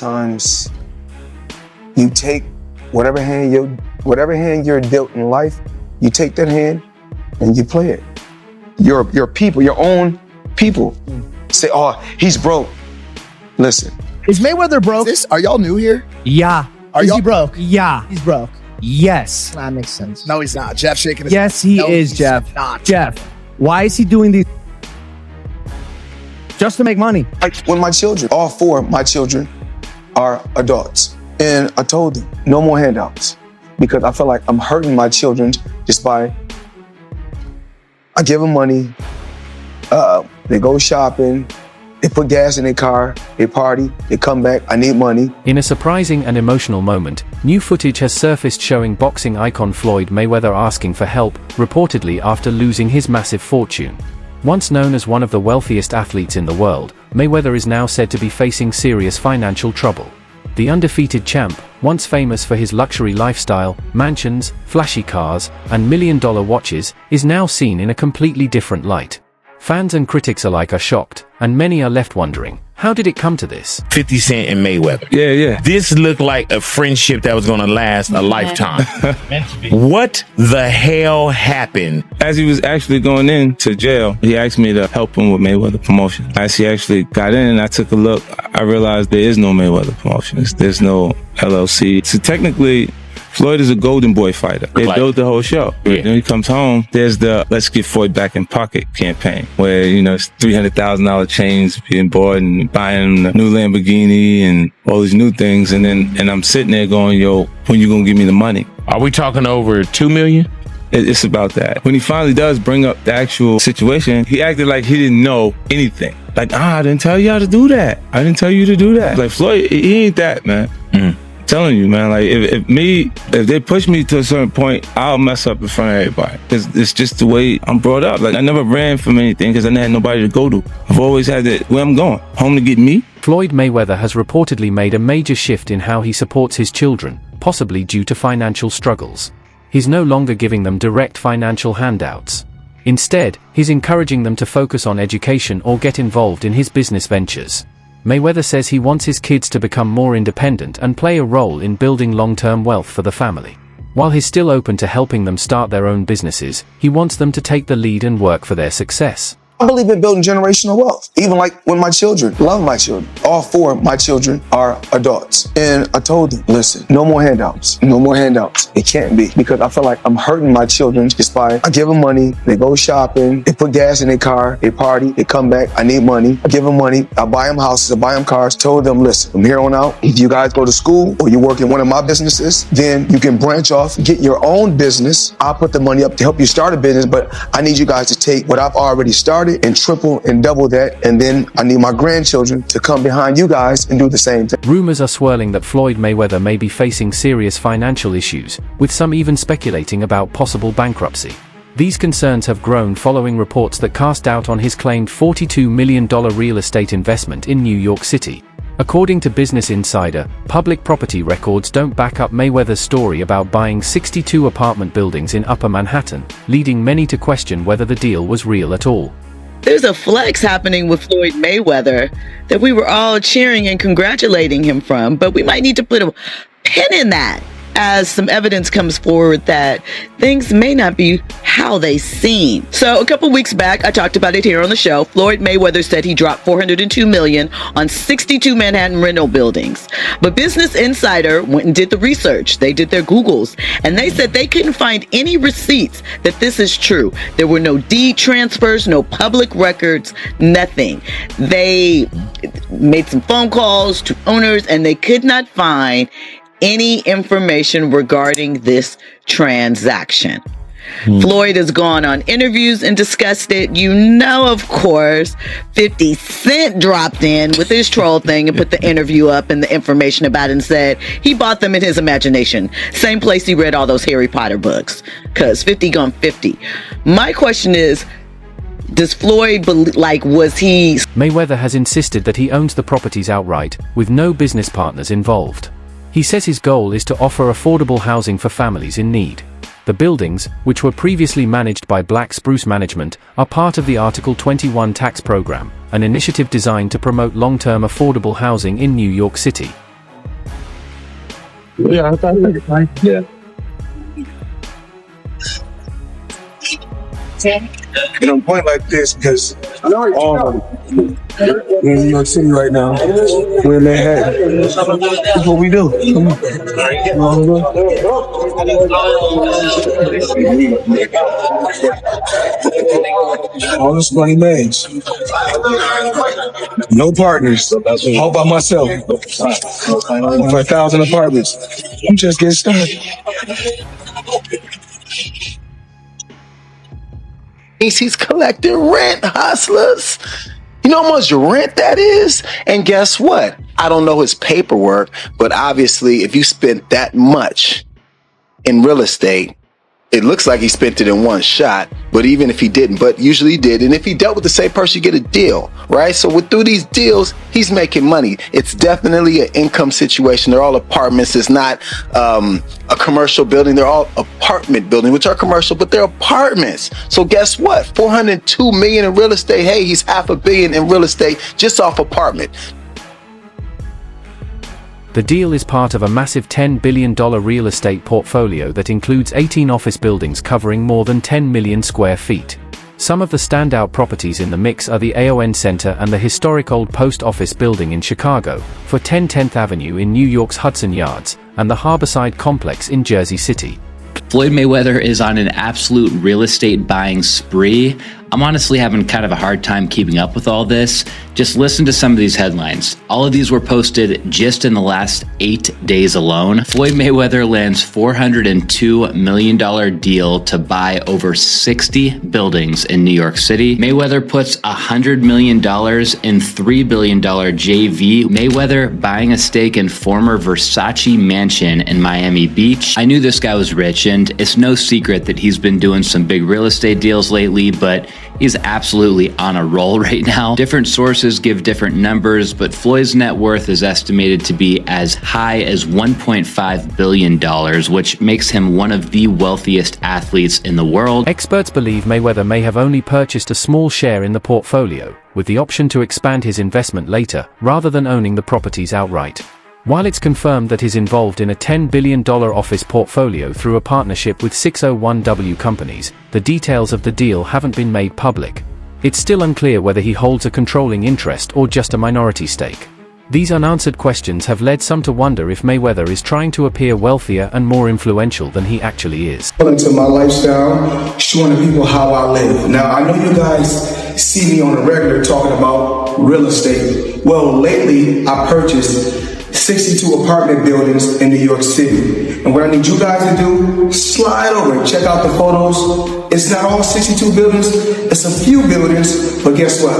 times you take whatever hand you're dealt in life, you take that hand and you play it. Your people, your own people say, oh, he's broke. Listen. Is Mayweather broke? Are y'all new here? Yeah. Is he broke? Yeah. He's broke. Yes. That makes sense. No, he's not. Jeff shaking his head. Yes, he is, Jeff. Not. Jeff, why is he doing these? Just to make money. Like when my children, all four of my children are adults. And I told them, no more handouts. Because I feel like I'm hurting my children just by, I give them money, they go shopping, they put gas in their car, they party, they come back, I need money. In a surprising and emotional moment, new footage has surfaced showing boxing icon Floyd Mayweather asking for help, reportedly after losing his massive fortune. Once known as one of the wealthiest athletes in the world, Mayweather is now said to be facing serious financial trouble. The undefeated champ, once famous for his luxury lifestyle, mansions, flashy cars, and million-dollar watches, is now seen in a completely different light. Fans and critics alike are shocked, and many are left wondering, how did it come to this? 50 Cent and Mayweather. Yeah. This looked like a friendship that was going to last a lifetime. What the hell happened? As he was actually going into jail, he asked me to help him with Mayweather promotion. As he actually got in and I took a look, I realized there is no Mayweather promotions. There's no LLC. So technically, Floyd is a golden boy fighter. They built the whole show. Yeah. Then he comes home, there's the Let's Get Floyd Back in Pocket campaign, where, it's $300,000 chains being bought and buying a new Lamborghini and all these new things. And I'm sitting there going, yo, when you gonna give me the money? Are we talking over $2 million? It's about that. When he finally does bring up the actual situation, he acted like he didn't know anything. Like, I didn't tell you how to do that. I didn't tell you to do that. Like, Floyd, he ain't that, man. Telling you, man, like if they push me to a certain point, I'll mess up in front of everybody. It's just the way I'm brought up. Like I never ran from anything because I never had nobody to go to. I've always had where I'm going, home to get me. Floyd Mayweather has reportedly made a major shift in how he supports his children, possibly due to financial struggles. He's no longer giving them direct financial handouts. Instead, he's encouraging them to focus on education or get involved in his business ventures. Mayweather says he wants his kids to become more independent and play a role in building long-term wealth for the family. While he's still open to helping them start their own businesses, he wants them to take the lead and work for their success. I believe in building generational wealth. Even like when my children, love my children. All four of my children are adults. And I told them, listen, no more handouts. No more handouts. It can't be. Because I feel like I'm hurting my children just by, I give them money, they go shopping, they put gas in their car, they party, they come back, I need money. I give them money, I buy them houses, I buy them cars. Told them, listen, from here on out, if you guys go to school or you work in one of my businesses, then you can branch off, get your own business. I'll put the money up to help you start a business, but I need you guys to take what I've already started and triple and double that, and then I need my grandchildren to come behind you guys and do the same thing. Rumors are swirling that Floyd Mayweather may be facing serious financial issues, with some even speculating about possible bankruptcy. These concerns have grown following reports that cast doubt on his claimed $42 million real estate investment in New York City. According to Business Insider, public property records don't back up Mayweather's story about buying 62 apartment buildings in Upper Manhattan, leading many to question whether the deal was real at all. There's a flex happening with Floyd Mayweather that we were all cheering and congratulating him from, but we might need to put a pin in that as some evidence comes forward that things may not be how they seem. So a couple weeks back, I talked about it here on the show. Floyd Mayweather said he dropped $402 million on 62 Manhattan rental buildings. But Business Insider went and did the research. They did their Googles, and they said they couldn't find any receipts that this is true. There were no deed transfers, no public records, nothing. They made some phone calls to owners, and they could not find any information regarding this transaction. Floyd has gone on interviews and discussed it. Of course, 50 Cent dropped in with his troll thing and put the interview up and the information about it and said he bought them in his imagination. Same place he read all those Harry Potter books, because 50 gone 50. My question is, does Floyd was he... Mayweather has insisted that he owns the properties outright, with no business partners involved. He says his goal is to offer affordable housing for families in need. The buildings, which were previously managed by Black Spruce Management, are part of the Article 21 tax program, an initiative designed to promote long-term affordable housing in New York City. Yeah, I thought yeah. And I'm pointing like this because we're in New York City right now. We're in Manhattan. That's what we do. All this money made. No partners. All by myself. Over 1,000 apartments. I'm just getting started. He's collecting rent, hustlers. You know how much rent that is? And guess what? I don't know his paperwork, but obviously if you spent that much in real estate, it looks like he spent it in one shot, but even if he didn't, but usually he did. And if he dealt with the same person, you get a deal, right? So through these deals, he's making money. It's definitely an income situation. They're all apartments. It's not a commercial building. They're all apartment buildings, which are commercial, but they're apartments. So guess what? 402 million in real estate. Hey, he's $500 million in real estate just off apartment. The deal is part of a massive $10 billion real estate portfolio that includes 18 office buildings covering more than 10 million square feet. Some of the standout properties in the mix are the AON Center and the historic old post office building in Chicago, for 10th Avenue in New York's Hudson Yards, and the Harborside Complex in Jersey City. Floyd Mayweather is on an absolute real estate buying spree. I'm honestly having kind of a hard time keeping up with all this. Just listen to some of these headlines. All of these were posted just in the last 8 days alone. Floyd Mayweather lands $402 million deal to buy over 60 buildings in New York City. Mayweather puts $100 million in $3 billion JV. Mayweather buying a stake in former Versace mansion in Miami Beach. I knew this guy was rich, and it's no secret that he's been doing some big real estate deals lately, but he's absolutely on a roll right now. Different sources give different numbers, but Floyd's net worth is estimated to be as high as $1.5 billion, which makes him one of the wealthiest athletes in the world. Experts believe Mayweather may have only purchased a small share in the portfolio, with the option to expand his investment later, rather than owning the properties outright. While it's confirmed that he's involved in a $10 billion office portfolio through a partnership with 601W companies, the details of the deal haven't been made public. It's still unclear whether he holds a controlling interest or just a minority stake. These unanswered questions have led some to wonder if Mayweather is trying to appear wealthier and more influential than he actually is. Into my lifestyle, showing people how I live. Now, I know you guys see me on a regular talking about real estate. Well, lately I purchased 62 apartment buildings in New York City. And what I need you guys to do, slide over and check out the photos. It's not all 62 buildings, it's a few buildings, but guess what?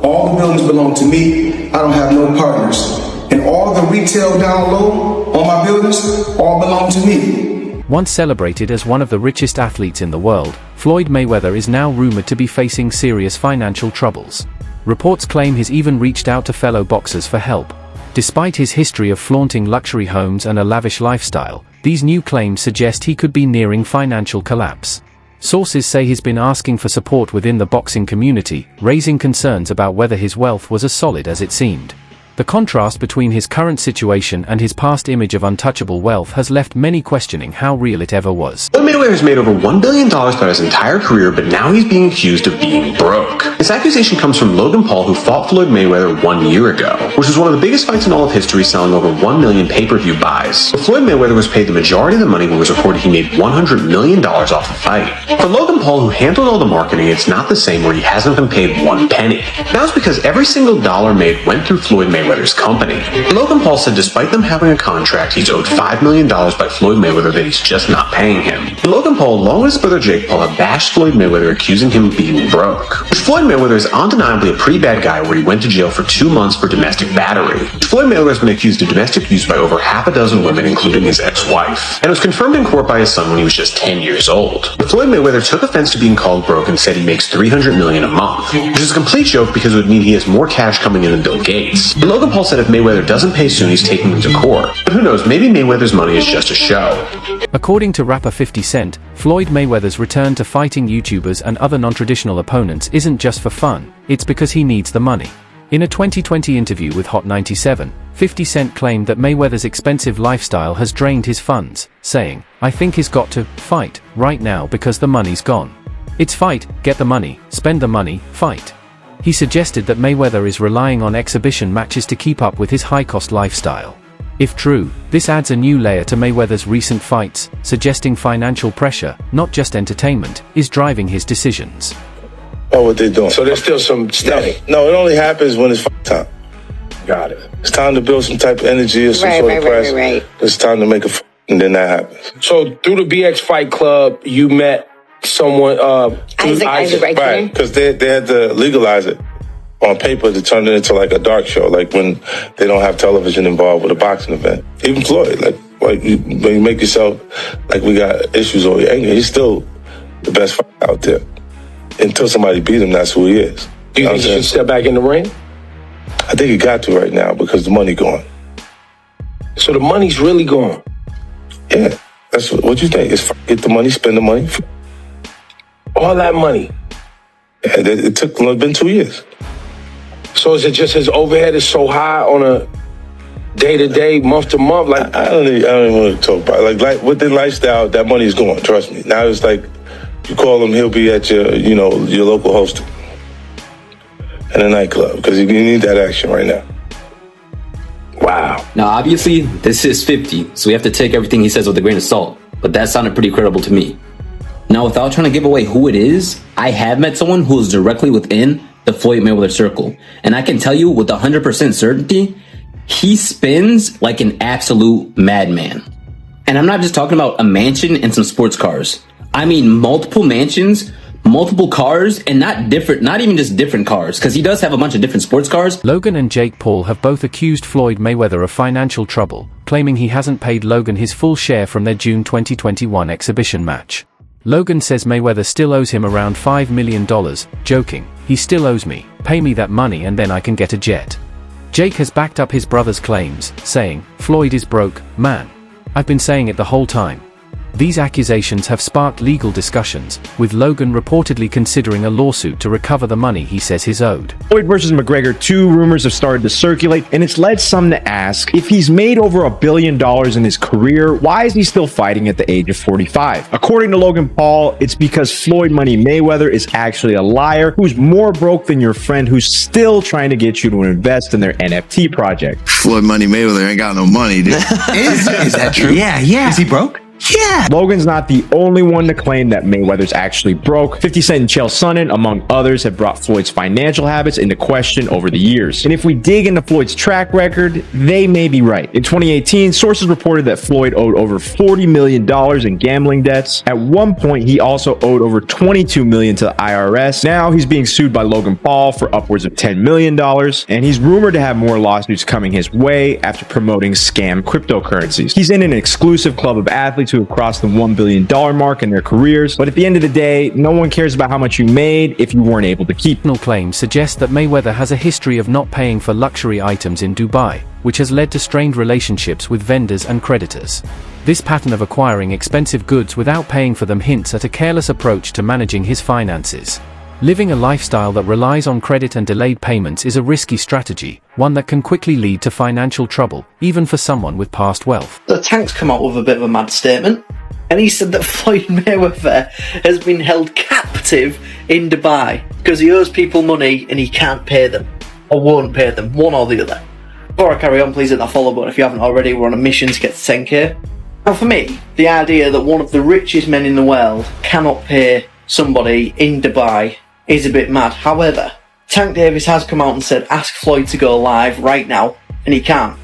All the buildings belong to me. I don't have no partners. And all the retail down low on my buildings all belong to me. Once celebrated as one of the richest athletes in the world, Floyd Mayweather is now rumored to be facing serious financial troubles. Reports claim he's even reached out to fellow boxers for help. Despite his history of flaunting luxury homes and a lavish lifestyle, these new claims suggest he could be nearing financial collapse. Sources say he's been asking for support within the boxing community, raising concerns about whether his wealth was as solid as it seemed. The contrast between his current situation and his past image of untouchable wealth has left many questioning how real it ever was. Floyd Mayweather has made over $1 billion throughout his entire career, but now he's being accused of being broke. This accusation comes from Logan Paul, who fought Floyd Mayweather 1 year ago, which was one of the biggest fights in all of history, selling over 1 million pay-per-view buys. But Floyd Mayweather was paid the majority of the money when it was reported he made $100 million off the fight. For Logan Paul, who handled all the marketing, it's not the same where he hasn't been paid 1 penny. That was because every single dollar made went through Floyd Mayweather's company. Logan Paul said despite them having a contract, he's owed $5 million by Floyd Mayweather that he's just not paying him. And Logan Paul, along with his brother Jake Paul, have bashed Floyd Mayweather, accusing him of being broke. Which Floyd Mayweather is undeniably a pretty bad guy, where he went to jail for 2 months for domestic battery. Floyd Mayweather has been accused of domestic abuse by over half a dozen women, including his ex-wife, and was confirmed in court by his son when he was just 10 years old. But Floyd Mayweather took offense to being called broke and said he makes $300 million a month, which is a complete joke because it would mean he has more cash coming in than Bill Gates. And Logan Paul said if Mayweather doesn't pay soon, he's taking him to court. But who knows, maybe Mayweather's money is just a show. According to rapper 50 Cent, Floyd Mayweather's return to fighting YouTubers and other non-traditional opponents isn't just for fun, it's because he needs the money. In a 2020 interview with Hot 97, 50 Cent claimed that Mayweather's expensive lifestyle has drained his funds, saying, "I think he's got to fight right now because the money's gone. It's fight, get the money, spend the money, fight." He suggested that Mayweather is relying on exhibition matches to keep up with his high-cost lifestyle. If true, this adds a new layer to Mayweather's recent fights, suggesting financial pressure, not just entertainment, is driving his decisions. Oh, what they doing? So there's still some steady. No, it only happens when it's fight time. Got it. It's time to build some type of energy or some sort of press. Right. It's time to make a fight, and then that happens. So through the BX Fight Club, you met someone, Isaac, right? Because they had to legalize it on paper to turn it into like a dark show, like when they don't have television involved with a boxing event. Even Floyd, when you make yourself like we got issues over your anger, he's still the best fighter out there. Until somebody beat him, that's who he is. Do you think he should step back in the ring? I think he got to right now because the money gone. So the money's really gone? Yeah, that's what you think. It's get the money, spend the money. All that money? Yeah, it took been 2 years. So is it just his overhead is so high on a day-to-day, month-to-month? Like I don't even want to talk about it. Like with the lifestyle, that money's gone, trust me. Now it's like you call him, he'll be at your local host in a nightclub because you need that action right now. Wow. Now, obviously, this is 50, so we have to take everything he says with a grain of salt, but that sounded pretty credible to me. Now, without trying to give away who it is, I have met someone who is directly within the Floyd Mayweather circle, and I can tell you with 100% certainty, he spins like an absolute madman. And I'm not just talking about a mansion and some sports cars. I mean multiple mansions, multiple cars, and not even just different cars, because he does have a bunch of different sports cars. Logan and Jake Paul have both accused Floyd Mayweather of financial trouble, claiming he hasn't paid Logan his full share from their June 2021 exhibition match. Logan says Mayweather still owes him around $5 million, joking, "He still owes me, pay me that money and then I can get a jet." Jake has backed up his brother's claims, saying, "Floyd is broke, man. I've been saying it the whole time." These accusations have sparked legal discussions, with Logan reportedly considering a lawsuit to recover the money he says he's owed. Floyd versus McGregor 2 rumors have started to circulate, and it's led some to ask, if he's made over $1 billion in his career, why is he still fighting at the age of 45? According to Logan Paul, it's because Floyd Money Mayweather is actually a liar who's more broke than your friend who's still trying to get you to invest in their NFT project. Floyd Money Mayweather ain't got no money, dude. Is that true? Yeah. Is he broke? Yeah. Logan's not the only one to claim that Mayweather's actually broke. 50 Cent and Chael Sonnen, among others, have brought Floyd's financial habits into question over the years. And if we dig into Floyd's track record, they may be right. In 2018, sources reported that Floyd owed over $40 million in gambling debts. At one point, he also owed over $22 million to the IRS. Now he's being sued by Logan Paul for upwards of $10 million. And he's rumored to have more lawsuits coming his way after promoting scam cryptocurrencies. He's in an exclusive club of athletes who have crossed the $1 billion mark in their careers, but at the end of the day, no one cares about how much you made if you weren't able to keep. Claims suggest that Mayweather has a history of not paying for luxury items in Dubai, which has led to strained relationships with vendors and creditors. This pattern of acquiring expensive goods without paying for them hints at a careless approach to managing his finances. Living a lifestyle that relies on credit and delayed payments is a risky strategy, one that can quickly lead to financial trouble, even for someone with past wealth. The Tank's come out with a bit of a mad statement, and he said that Floyd Mayweather has been held captive in Dubai because he owes people money and he can't pay them, or won't pay them, one or the other. Before I carry on, please hit that follow button if you haven't already. We're on a mission to get to 10k. Now for me, the idea that one of the richest men in the world cannot pay somebody in Dubai is a bit mad. However, Tank Davis has come out and said ask Floyd to go live right now, and he can't.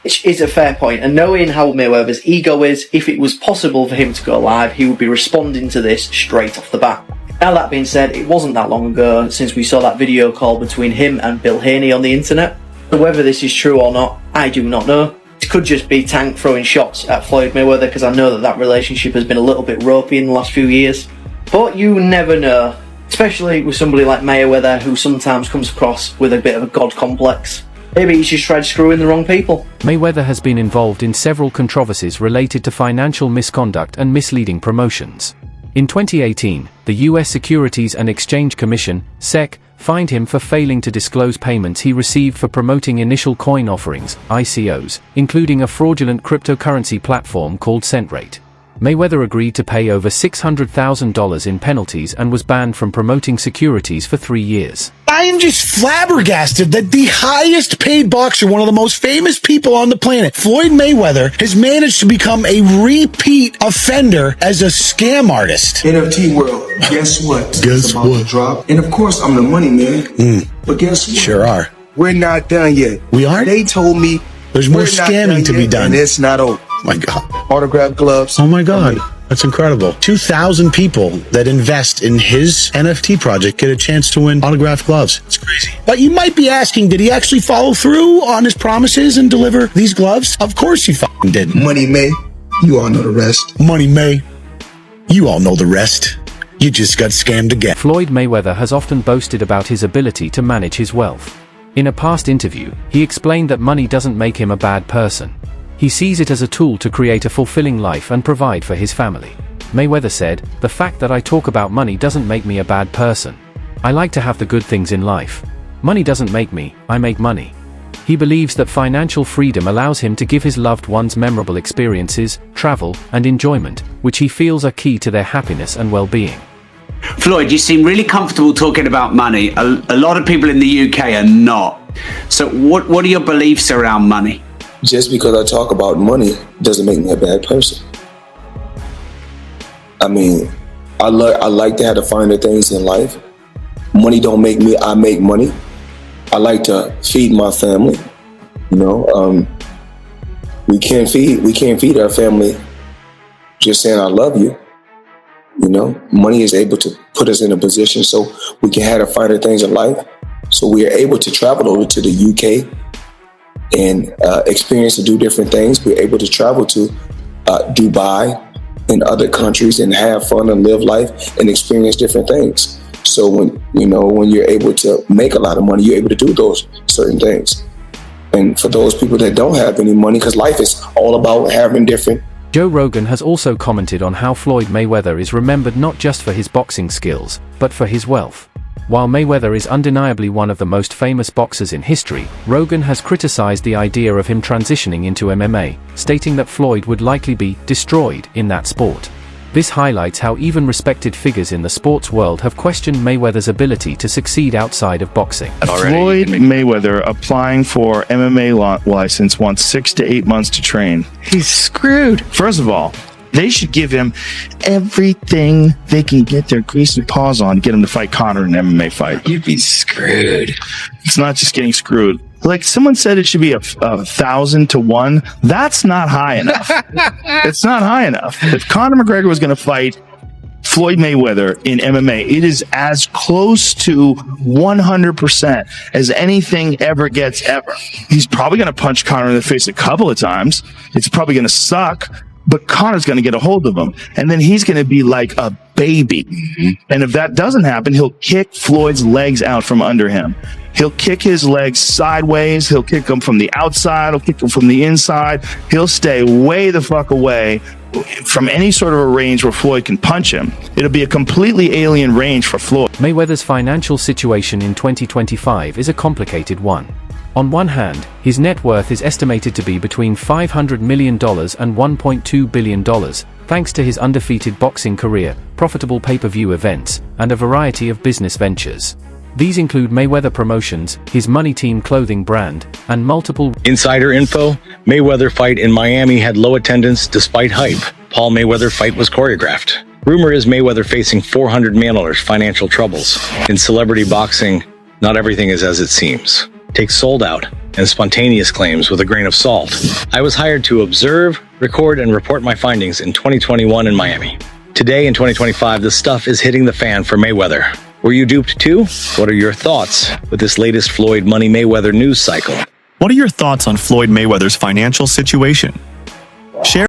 Which is a fair point, and knowing how Mayweather's ego is, if it was possible for him to go live, he would be responding to this straight off the bat. Now that being said, it wasn't that long ago since we saw that video call between him and Bill Haney on the internet. So whether this is true or not, I do not know. It could just be Tank throwing shots at Floyd Mayweather, because I know that relationship has been a little bit ropey in the last few years. But you never know. Especially with somebody like Mayweather, who sometimes comes across with a bit of a god complex. Maybe he's just tried screwing the wrong people. Mayweather has been involved in several controversies related to financial misconduct and misleading promotions. In 2018, the U.S. Securities and Exchange Commission, SEC, fined him for failing to disclose payments he received for promoting initial coin offerings, ICOs, including a fraudulent cryptocurrency platform called CentRate. Mayweather agreed to pay over $600,000 in penalties and was banned from promoting securities for 3 years. I am just flabbergasted that the highest paid boxer, one of the most famous people on the planet, Floyd Mayweather, has managed to become a repeat offender as a scam artist. NFT world, guess what? Guess what? Drop. And of course, I'm the money man. But guess what? Sure are. We're not done yet. We are? They told me there's more scamming to be done. And it's not over. My God. Autograph gloves. Oh my God. That's incredible. 2,000 people that invest in his NFT project get a chance to win autographed gloves. It's crazy. But you might be asking, did he actually follow through on his promises and deliver these gloves? Of course he fucking didn't. Money May, you all know the rest. Money May, you all know the rest. You just got scammed again. Floyd Mayweather has often boasted about his ability to manage his wealth. In a past interview, he explained that money doesn't make him a bad person. He sees it as a tool to create a fulfilling life and provide for his family. Mayweather said, "The fact that I talk about money doesn't make me a bad person. I like to have the good things in life. Money doesn't make me, I make money." He believes that financial freedom allows him to give his loved ones memorable experiences, travel, and enjoyment, which he feels are key to their happiness and well-being. Floyd, you seem really comfortable talking about money. A lot of people in the UK are not. So what are your beliefs around money? Just because I talk about money doesn't make me a bad person. I mean, I like to have the finer things in life. Money don't make me, I make money. I like to feed my family. You know, we can't feed our family just saying I love you. You know, money is able to put us in a position so we can have the finer things in life. So we are able to travel over to the UK and experience and do different things. We're able to travel to Dubai and other countries and have fun and live life and experience different things. So when you're able to make a lot of money, you're able to do those certain things. And for those people that don't have any money, because life is all about having different. Joe Rogan has also commented on how Floyd Mayweather is remembered not just for his boxing skills, but for his wealth. While Mayweather is undeniably one of the most famous boxers in history, Rogan has criticized the idea of him transitioning into MMA, stating that Floyd would likely be destroyed in that sport. This highlights how even respected figures in the sports world have questioned Mayweather's ability to succeed outside of boxing. Floyd Mayweather applying for MMA license wants 6 to 8 months to train. He's screwed. First of all, they should give him everything they can get their greasy paws on to get him to fight Conor in an MMA fight. You'd be screwed. It's not just getting screwed. Like someone said, it should be 1,000 to 1. That's not high enough. It's not high enough. If Conor McGregor was going to fight Floyd Mayweather in MMA, it is as close to 100% as anything ever gets ever. He's probably going to punch Conor in the face a couple of times. It's probably going to suck. But Conor's going to get a hold of him, and then he's going to be like a baby. And if that doesn't happen, he'll kick Floyd's legs out from under him. He'll kick his legs sideways. He'll kick them from the outside. He'll kick them from the inside. He'll stay way the fuck away from any sort of a range where Floyd can punch him. It'll be a completely alien range for Floyd. Mayweather's financial situation in 2025 is a complicated one. On one hand, his net worth is estimated to be between $500 million and $1.2 billion, thanks to his undefeated boxing career, profitable pay-per-view events, and a variety of business ventures. These include Mayweather Promotions, his Money Team clothing brand, and multiple Insider info, Mayweather fight in Miami had low attendance despite hype. Paul Mayweather fight was choreographed. Rumor is Mayweather facing $400 million financial troubles. In celebrity boxing, not everything is as it seems. Take sold out and spontaneous claims with a grain of salt. I was hired to observe, record, and report my findings in 2021 in Miami. Today in 2025, the stuff is hitting the fan for Mayweather. Were you duped too? What are your thoughts with this latest Floyd Money Mayweather news cycle? What are your thoughts on Floyd Mayweather's financial situation? Share